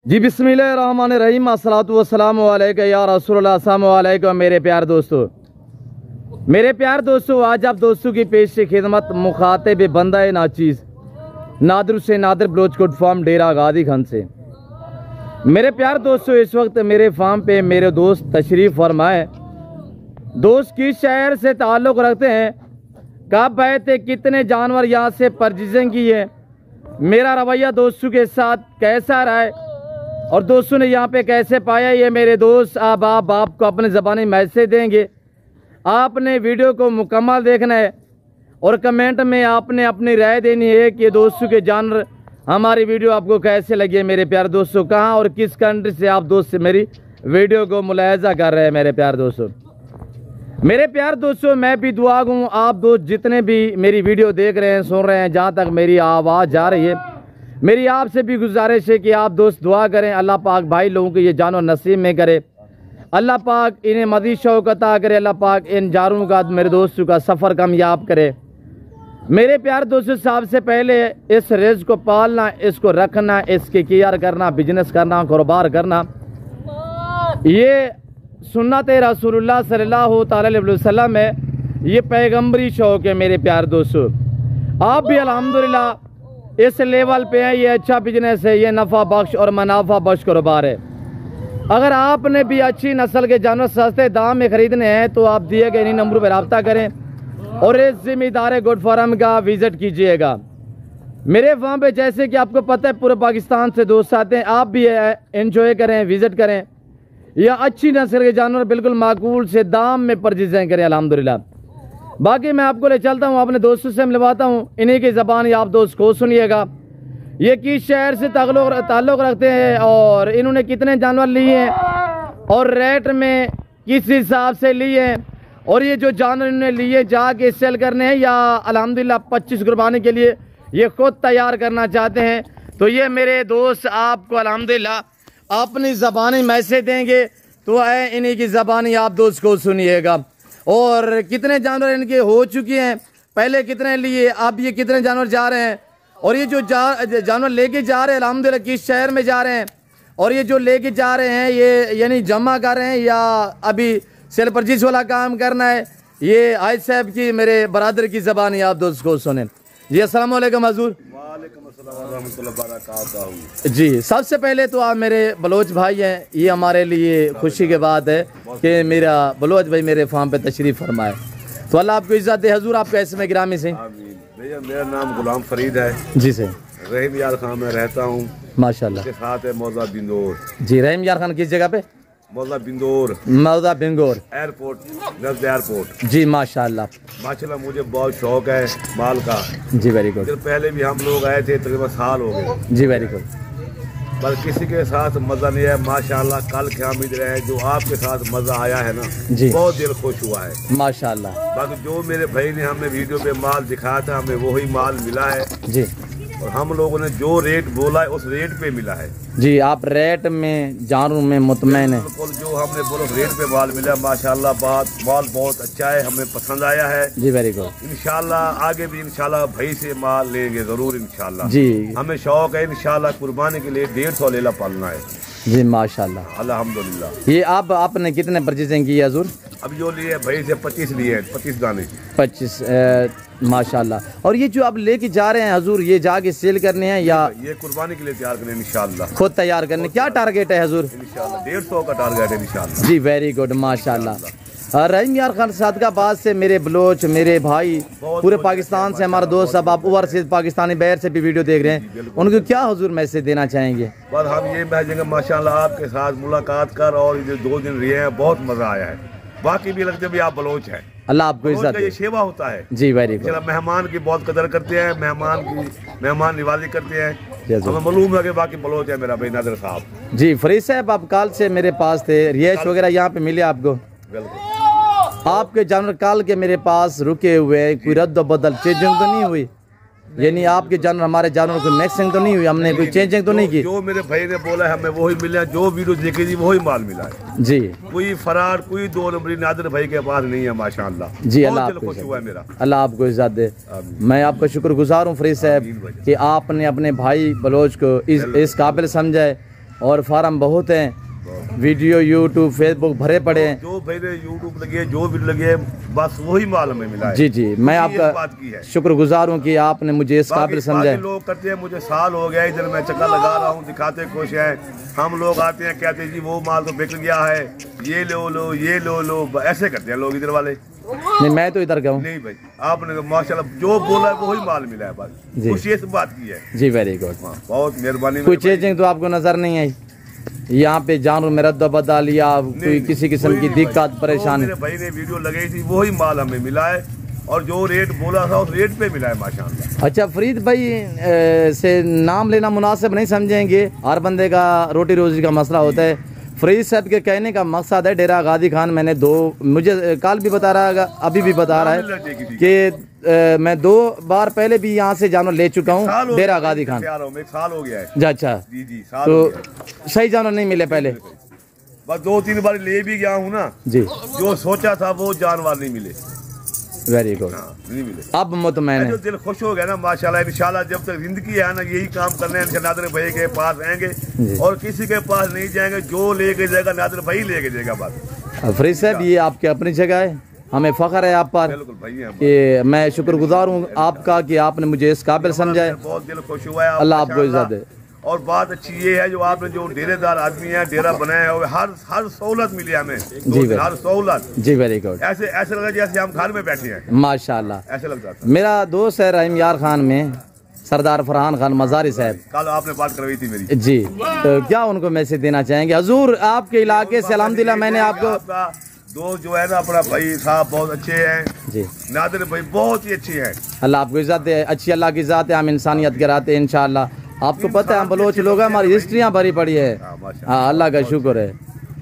जी बिस्मिल्लाहिर्रहमानिर्रहीम अस्सलातु वस्सलामु अलैका या रसूलल्लाह अस्सलामु अलैकुम मेरे प्यार दोस्तों आज आप दोस्तों की पेश से खिदमत मुखातिब बंदा नाचीज़ नादर से नादर बलोच कोट फार्म डेरा गादी खान से। मेरे प्यार दोस्तों इस वक्त मेरे फार्म पे मेरे दोस्त तशरीफ़ फरमाए। दोस्त किस शहर से ताल्लुक़ रखते हैं, कब आए थे, कितने जानवर यहाँ से परचेजिंग की है, मेरा रवैया दोस्तों के साथ कैसा रहा है और दोस्तों ने यहाँ पे कैसे पाया, ये मेरे दोस्त आप आपको अपने ज़बानी मैसेज देंगे। आपने वीडियो को मुकम्मल देखना है और कमेंट में आपने अपनी राय देनी है कि दोस्तों के जानवर हमारी वीडियो आपको कैसे लगी। मेरे प्यार दोस्तों कहाँ और किस कंट्री से आप दोस्त से मेरी वीडियो को मुलाहिजा कर रहे हैं। मेरे प्यार दोस्तों मैं भी दुआ हूँ आप दोस्त जितने भी मेरी वीडियो देख रहे हैं सुन रहे हैं, जहाँ तक मेरी आवाज़ जा रही है, मेरी आपसे भी गुजारिश है कि आप दोस्त दुआ करें। अल्लाह पाक भाई लोगों को ये जानो नसीब में करे, अल्लाह पाक इन्हें मज़ीद शौक़ अता करे, अल्लाह पाक इन जानवरों का मेरे दोस्तों का सफ़र कामयाब करे। मेरे प्यार दोस्तों सबसे पहले इस रिज़्क़ को पालना, इसको रखना, इसकी केयर करना, बिजनेस करना, कारोबार करना, ये सुन्नत रसूलुल्लाह सल्लल्लाहु अलैहि वसल्लम है, ये पैगम्बरी शौक़ है। मेरे प्यार दोस्तों आप भी अल्हम्दुलिल्लाह इस लेवल पे है, ये अच्छा बिजनेस है, ये नफ़ा बख्श और मुनाफा बख्श कारोबार है। अगर आपने भी अच्छी नस्ल के जानवर सस्ते दाम में ख़रीदने हैं तो आप दिए गए इन्हीं नंबरों पर रब्ता करें और इस ज़िम्मेदार गुड फार्म का विज़िट कीजिएगा। मेरे फार्म पे जैसे कि आपको पता है पूरे पाकिस्तान से दोस्त आते हैं, आप भी एंजॉय करें, विज़िट करें, या अच्छी नस्ल के जानवर बिल्कुल माकूल से दाम में परचेज़ करें अल्हम्दुलिल्लाह। बाकी मैं आपको ले चलता हूँ, अपने दोस्तों से मिलवाता हूँ, इन्हीं की ज़बान आप दोस्त को सुनिएगा। ये किस शहर से ताल्लुक़ रखते हैं और इन्होंने कितने जानवर लिए हैं और रेट में किस हिसाब से लिए हैं, और ये जो जानवर इन्होंने लिए जाके सेल करने हैं या अल्हम्दुलिल्लाह 25 कुर्बानी के लिए ये खुद तैयार करना चाहते हैं, तो ये मेरे दोस्त आपको अल्हम्दुलिल्लाह अपनी ज़बानी मैसेज देंगे, तो है इन्हीं की ज़बानी आप दोस्त को सुनिएगा। और कितने जानवर इनके हो चुके हैं, पहले कितने लिए, अब ये कितने जानवर जा रहे हैं, और ये जो जानवर लेके जा रहे हैं अल्हम्दुलिल्लाह किस शहर में जा रहे हैं, और ये जो लेके जा रहे हैं ये यानी जमा कर रहे हैं या अभी सेल परचेज वाला काम करना है, ये आज साहब की मेरे बरादर की ज़बानी आप दोस्त को सुने। जी अस्सलाम वालेकुम हजूर। जी सबसे पहले तो आप मेरे बलोच भाई हैं, ये हमारे लिए खुशी की बात है कि मेरा बलोच भाई मेरे फार्म पे तशरीफ़ फरमाए, तो अल्लाह आपको इज़्ज़त दे। हजूर आपका इसमें गिरामी से। भैया मेरा नाम गुलाम फरीद है जी से, रहीम यार खान में रहता हूँ माशाल्लाह। के साथ है मौजा बिंदौर। जी रहीम यार खान किस जगह पे? मौजा बिंदौर एयरपोर्ट, नज़द एयरपोर्ट। जी माशाल्लाह मुझे बहुत शौक है माल का। जी वेरी गुड। पहले भी हम लोग आए थे, तकरीबन साल हो गए। जी वेरी गुड। पर किसी के साथ मज़ा नहीं है माशाल्लाह। कल क्या उम्मीद रहे जो आपके साथ मज़ा आया है ना जी, बहुत दिल खुश हुआ है माशाल्लाह। बाकी जो मेरे भाई ने हमें वीडियो पे माल दिखाया था, हमें वही माल मिला है जी, और हम लोगों ने जो रेट बोला है उस रेट पे मिला है जी। आप रेट में जानवर में मुतमैन है, जो हमने बोला रेट पे माल मिला माशाल्लाह। माल बहुत अच्छा है, हमें पसंद आया है जी। Very good. इंशाल्लाह आगे भी इंशाल्लाह भाई से माल लेंगे जरूर इंशाल्लाह जी। हमें शौक है इंशाल्लाह कुर्बानी के लिए 150 लेला पालना है जी माशाल्लाह अल्हम्दुलिल्लाह। ये आपने कितने परचेजिंग की है हजूर? अब जो लिए भाई से 25 लिए हैं, 25 दाने 25 माशाल्लाह। और ये जो आप लेके जा रहे हैं हजूर, ये जाके सेल करने हैं या ये कुर्बानी के लिए तैयार करने इंशाल्लाह? खुद तैयार करने। क्या टारगेट है हजूर? इंशाल्लाह 150 का टारगेट है इंशाल्लाह जी। वेरी गुड माशाल्लाह। रहीम यार खान सादकाबाद से मेरे बलोच मेरे भाई पूरे पाकिस्तान से हमारे दोस्त सब आप ओवरसीज पाकिस्तानी बाहर से भी वीडियो देख रहे हैं, उनको क्या हजूर मैसेज देना चाहेंगे? बस हम ये भेजेंगे माशाल्लाह आपके साथ मुलाकात कर, और ये 2 दिन रहे हैं बहुत मजा आया है। बाकी भी लगते भी आप बलोच हैं, अल्लाह आपको इज्जत दे। ये सेवा होता है जी। Very good. मेहमान की बहुत कदर करते हैं, मेहमान निवाजी करते हैं, हमें मालूम है कि बाकी बलोच है मेरा भाई नादिर साहब जी। फरीद साहब आप कल से मेरे पास थे, रिहाइश वगैरह यहाँ पे मिले आपको? बिल्कुल। आपके जानवर काल के मेरे पास रुके हुए, कोई रद्द बदल चेंजिंग तो नहीं हुई? यानी आपके जानवर हमारे जानवर को मैक्सिंग तो नहीं हुई, हमने कोई चेंजिंग तो नहीं की? जो मेरे भाई ने बोला है हमें वही मिला, जो वीडियो देखी थी वही माल मिला है जी। कोई फरार कोई 2 नंबरी नादिर भाई के पास नहीं है माशाल्लाह जी। अल्लाह आपको इज्जत दे। मैं आपका शुक्रगुजार हूँ फरीद साहब कि आपने अपने भाई बलोच को इस काबिल समझा है और फार्म बहुत हैं, वीडियो यूट्यूब फेसबुक भरे पड़े हैं। जो मेरे यूट्यूब लगे, जो वीडियो लगे, बस वही माल में मिला है। जी जी, मैं आपका शुक्रगुजार हूँ कि आपने मुझे इस काबिल समझा। लोग करते हैं, मुझे साल हो गया इधर मैं चक्कर लगा रहा हूँ, दिखाते खुश हैं। हम लोग आते हैं, कहते हैं जी वो माल तो बिक गया है, ये लो लो, ये लो, ऐसे करते हैं लोग इधर वाले। नहीं, मैं तो इधर गया हूँ। नहीं भाई, आपने तो माशाल्लाह जो बोला है वही माल मिला है, बस खुशी इस बात की है। जी वेरी गुड, बहुत मेहरबानी। कोई चेंजिंग तो आपको नजर नहीं आई यहाँ पे? जानवर में रद्द बदल या कोई किसी किस्म की दिक्कत परेशानी? मेरे भाई ने वीडियो लगाई थी, वही माल हमें मिला है और जो रेट बोला था उस रेट पे मिला है माशाल्लाह। अच्छा, फरीद भाई से नाम लेना मुनासिब नहीं समझेंगे, हर बंदे का रोटी रोजी का मसला होता है। फरीद साहब के कहने का मकसद है डेरा गादी खान, मैंने मुझे कल भी बता रहा है, अभी भी बता रहा है कि मैं 2 बार पहले भी यहाँ से जानवर ले चुका हूँ डेरा गादी खान। एक साल हो गया है। अच्छा जी जी, साल तो सही जानवर नहीं मिले पहले? बस 2-3 बार ले भी गया हूँ ना जी, जो सोचा था वो जानवर नहीं मिले। वेरी गुड, नहीं मिले। अब मुतमैन जो दिल खुश हो गया ना माशाल्लाह, इंशाल्लाह जब तक जिंदगी है ना यही काम करने हैं। नादिर भाई के पास आएंगे और किसी के पास नहीं जाएंगे, जो लेके जाएगा नादिर भाई लेके जाएगा। बात फरीद साहब, ये आपकी अपनी जगह है, हमें फख्र है आप पर कि मैं शुक्रगुजार हूँ आपका कि आपने मुझे इस काबिल समझा है। बहुत दिल खुश हुआ है, अल्लाह आपको इज्जत दे। और बात अच्छी ये है जो आपने जो डेरेदार आदमी है, डेरा बनाया है, हर सहूलत मिली हमें जी, हर सहूलत जी। वेरी गुड, ऐसे लगा जैसे हम घर में बैठे हैं माशाल्लाह, ऐसे लगता था। मेरा दोस्त है रहीम यार खान में सरदार फरहान खान मजारी साहब, कल आपने बात करवाई थी मेरी जी, तो क्या उनको मैसेज देना चाहेंगे? हजूर आपके इलाके से अल्हम्दुलिल्लाह मैंने आपको दोस्त जो है ना, अपना भाई साहब बहुत अच्छे हैं जी, नादिर भाई बहुत ही अच्छी है। अल्लाह आपको इज्जत दे, अच्छी अल्लाह की इज्जत है, हम इंसानियत के रहते हैं इंशाल्लाह। आपको पता है हम बलोच लोग हैं, हमारी हिस्ट्रियाँ भरी पड़ी है। हाँ, अल्लाह का शुक्र है।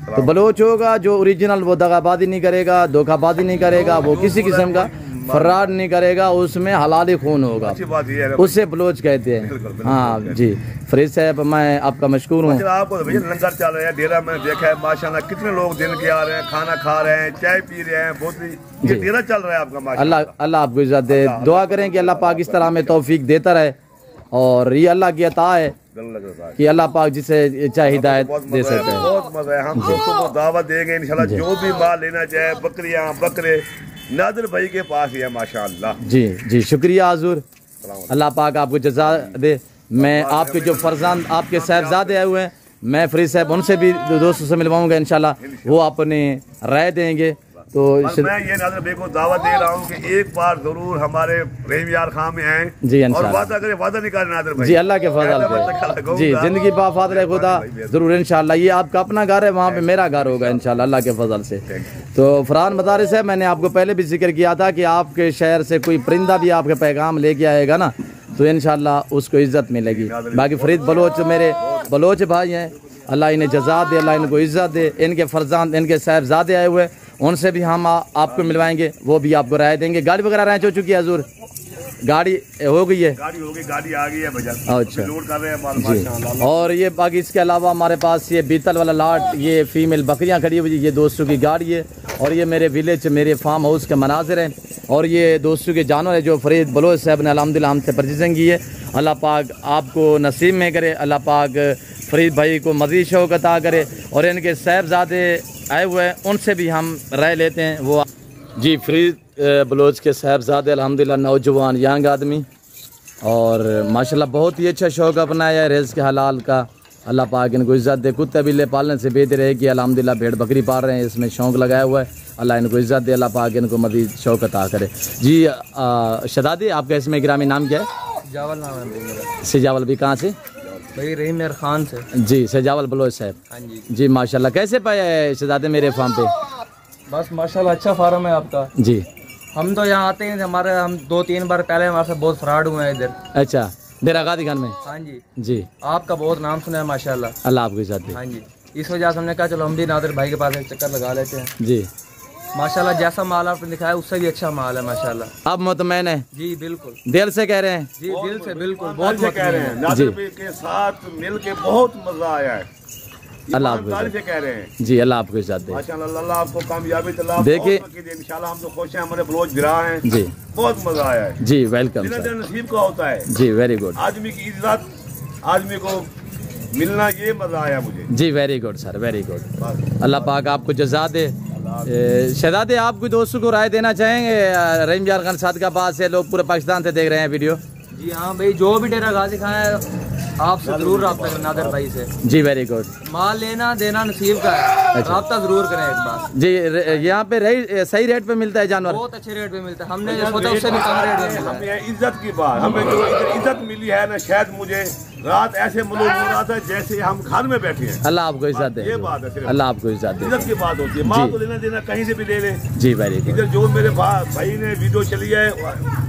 तो बलोच होगा जो ओरिजिनल, वो दगाबाजी नहीं करेगा, धोखाबाजी नहीं करेगा, वो किसी किस्म का फ्रॉड नहीं करेगा, उसमें हलाल खून होगा, उससे बलोच कहते हैं। हाँ जी, फरीद साहब मैं आपका मशकूर हूँ। आपको लंगर चल रहा है डेरा में, देखा है माशाल्लाह कितने लोग दिन के आ रहे हैं, खाना खा रहे हैं, चाय पी रहे हैं, बहुत ये डेरा चल रहा है आपका माशाल्लाह। अल्लाह आपको इज्जत दे, दुआ करें कि अल्लाह पाक इस तरह हमें तौफीक देता रहे, और ये अल्लाह की अता है कि अल्लाह पाक जिसे चाहे हिदायत दे सकते हैं। बहुत मजा है, हम दोस्तों को दावत देंगे इंशाल्लाह, जो भी माल लेना चाहे, बकरियां बकरे नादिर भाई के पास ही है माशाल्लाह। जी जी, शुक्रिया हजूर, अल्लाह पाक आपको जज़ा दे। मैं आपके जो फरजान आपके साहबजादे आए हुए हैं, मैं फरीद साहब उनसे भी दोस्तों से मिलवाऊंगा इंशाल्लाह, वो अपनी राय देंगे। तो मैं ये नादिर भाई को दावत दे रहा हूँ कि एक बार जरूर हमारे रहीम यार खान में आए जी, और वादा करें, वादा नहीं करें नादिर भाई जी, अल्लाह के फजल जी, जिंदगी बाफादल खुदा जरूर इंशाल्लाह। ये आपका अपना घर है, वहाँ पे मेरा घर होगा इंशाल्लाह अल्लाह के फजल से। तो फरहान मदारी साहब, मैंने आपको पहले भी जिक्र किया था कि आपके शहर से कोई परिंदा भी आपके पैगाम लेके आएगा ना, तो इंशाल्लाह उसको इज्जत मिलेगी। बाकी फरीद बलोच मेरे बलोच भाई हैं, अल्लाह इन्हें जज़ा दे, अल्लाह इनको इज्जत दे। इनके फरजान, इनके साहबजादे आए हुए, उनसे भी हम आपको मिलवाएंगे, वो भी आपको राय देंगे। गाड़ी वगैरह राय हो चुकी है हजूर? गाड़ी हो गई है, गाड़ी हो गई, गाड़ी आ गई है भैया। अच्छा लोड कर रहे हैं जी। और ये बाकी इसके अलावा हमारे पास ये बीतल वाला लाट, ये फीमेल बकरियां खड़ी हुई, ये दोस्तों की गाड़ी है, और ये मेरे विलेज, मेरे फार्म हाउस के मनाजिर हैं, और ये दोस्तों के जानवर है जो फरीद बलोच साहब ने अल्हम्दुलिल्लाह हमसे परचेजिंग की है। अल्लाह पाक आपको नसीब में करे, अल्लाह पाक फरीद भाई को मज़ीद शौक़ अता करे, और इनके साहबजादे आए हुए हैं उनसे भी हम राय लेते हैं। वो जी, फरीद बलोच के साहबजादे अल्हम्दुलिल्लाह नौजवान यंग आदमी, और माशाल्लाह बहुत ही अच्छा शौक़ अपनाया है रिज़्क़ के हलाल का। अल्लाह पाक इनको इज़्ज़त दे, कुत्ते बिल्ले पालने से बेहतर है कि अल्हम्दुलिल्लाह भेड़ बकरी पाल रहे हैं, इसमें शौक़ लगाया हुआ है। अल्लाह इनको इज़्ज़त दे, अल्लाह पाक इनको मज़ीद शौक़ अता करे। जी शदादी, आपका इसमें ग्रामीण नाम क्या है? जावल नाम है मेरा। सिजावल भी कहाँ से? भाई रहीम यार खान से जी, सिजावल बलोच साहब। हाँ जी जी माशाल्लाह, कैसे पाया है शहजादे मेरे फार्म पे? बस माशाल्लाह अच्छा फार्म है आपका जी। हम तो यहाँ आते हैं, हमारे हम 2-3 बार पहले हमारे साथ बहुत फ्रॉड हुए हैं इधर। अच्छा, डेरा गादी खान में? हाँ जी जी, आपका बहुत नाम सुना है माशाल्लाह, अल्लाह आपके साथ। हाँ जी, इस वजह से हमने कहा चलो हम भी नादिर भाई के पास एक चक्कर लगा लेते हैं। जी माशाल्लाह, जैसा माल आपने दिखाया उससे भी अच्छा माल है माशाल्लाह। अब मुतमैन है? जी बिल्कुल, दिल से कह रहे हैं? जी दिल से बिल्कुल, बहुत कह रहे हैं। नादिर भाई के साथ मिल के बहुत मजा आया है, अल्लाह आपको कह रहे हैं जी, अल्लाह आपके साथ दे। माशाल्लाह, अल्लाह आपको कामयाबी देखिए इंशाल्लाह। हम तो खुश हैं, हमारे बलोच गिरा हैं जी, बहुत मजा आया है जी। वेलकम नसीब का होता है जी, वेरी गुड। आदमी की इज्जत, आदमी को मिलना ये मजा आया मुझे जी। Very good sir, very good. अल्लाह पाक आपको जज़ा दे। शहजादे, आप कोई दोस्तों को राय देना चाहेंगे? रहीम यार खान सादकाबाद से लोग पूरे पाकिस्तान से देख रहे हैं वीडियो। जी हाँ भाई, जो भी डेरा गाजी खान है आपसे जरूर रब्ता करें नादिर भाई से। जी वेरी गुड। माल लेना देना नसीब का है, रब्ता जरूर करें एक बार। जी, यहाँ पे सही रेट पे मिलता है जानवर? बहुत अच्छे रेट पे मिलता है, हमने जो सोचा उससे भी कम रेट में मिला है। इज्जत की बात, हमें जो इज्जत मिली है ना, शायद मुझे रात ऐसे मालूम हो रहा था जैसे हम घर में बैठे हैं। अल्लाह आपको इज्जत दे। ये बात है, अल्लाह आपको इज्जत दे। इज्जत की बात होती है, माँ को लेना देना कहीं से भी ले ले। जी वेरी गुड। इधर जो मेरे भाई ने वीडियो चली है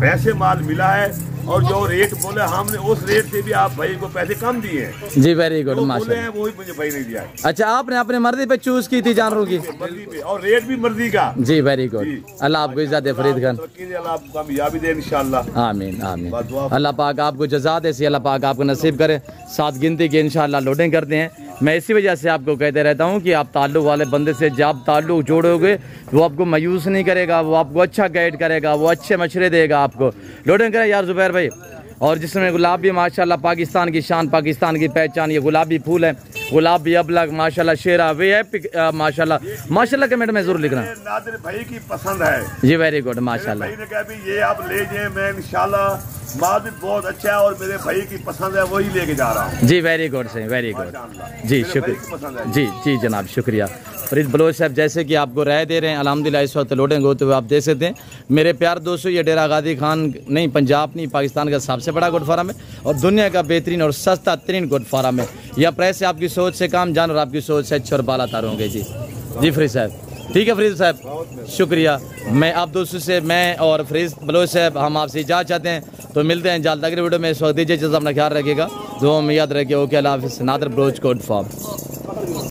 पैसे माल मिला है, और जो रेट बोले हमने उस रेट से भी आप भाई को पैसे कम दिए हैं। जी वेरी गुड, माशाल्लाह। वही मुझे भाई नहीं दिया है। अच्छा, आपने अपने मर्जी पे चूज की थी जानवरों की? मर्जी पे, और रेट भी मर्जी का। जी वेरी गुड। अल्लाह आपको इज्जत दे फरीद खान। अल्लाह आपको कामयाबी दे इंशाल्लाह। आमीन आमीन। अल्लाह पाक आपको जज़ा दे, अल्लाह पाक आपको नसीब करे। 7 गिनती के इंशाल्लाह लोडिंग करते हैं। मैं इसी वजह से आपको कहते रहता हूँ कि आप ताल्लुक़ वाले बंदे से जब ताल्लुक़ जोड़ोगे वो आपको मायूस नहीं करेगा, वो आपको अच्छा गाइड करेगा, वो अच्छे मशवरे देगा आपको। लोडिंग करें यार जुबैर भाई। और जिसमें गुलाबी माशाल्लाह पाकिस्तान की शान, पाकिस्तान की पहचान, ये गुलाबी फूल है, गुलाबी अबलग माशाल्लाह, शेरा वे है माशाल्लाह। माशाल्लाह कमेंट में जरूर लिखना। नादिर भाई की पसंद है। जी वेरी गुड माशाल्लाह। भाई ने कहा भी ये आप ले जाए, मैं इंशाल्लाह माल भी बहुत अच्छा है और मेरे भाई की पसंद है, वही लेके जा रहा हूँ। जी वेरी गुड सही, वेरी गुड। जी शुक्रिया। जी जी जनाब शुक्रिया। फरीद बलोच साहब जैसे कि आपको राय दे रहे हैं, अल्हम्दुलिल्लाह इस वक्त लोडिंग होते हुए आप देख सकते हैं। मेरे प्यार दोस्तों, ये डेरा गाजी खान नहीं पंजाब नहीं पाकिस्तान का सबसे बड़ा गोट फार्म है और दुनिया का बेहतरीन और सस्ता तरीन गोट फार्म है। यह प्राइस से आपकी सोच से काम जानवर आपकी सोच से अच्छे और बाला तार होंगे। जी जी फरीद साहब, ठीक है फरीद साहब शुक्रिया। मैं आप दोस्तों से, मैं और फरीद बलोच साहब हम आपसे इजाज़त चाहते हैं, तो मिलते हैं जल्द अगले वीडियो में। इस वक्त दीजिए, अपना ख्याल रखिएगा, दुआ में याद रखिए। ओके अल्लाह हाफिज़। Nadir Baloch goat farm.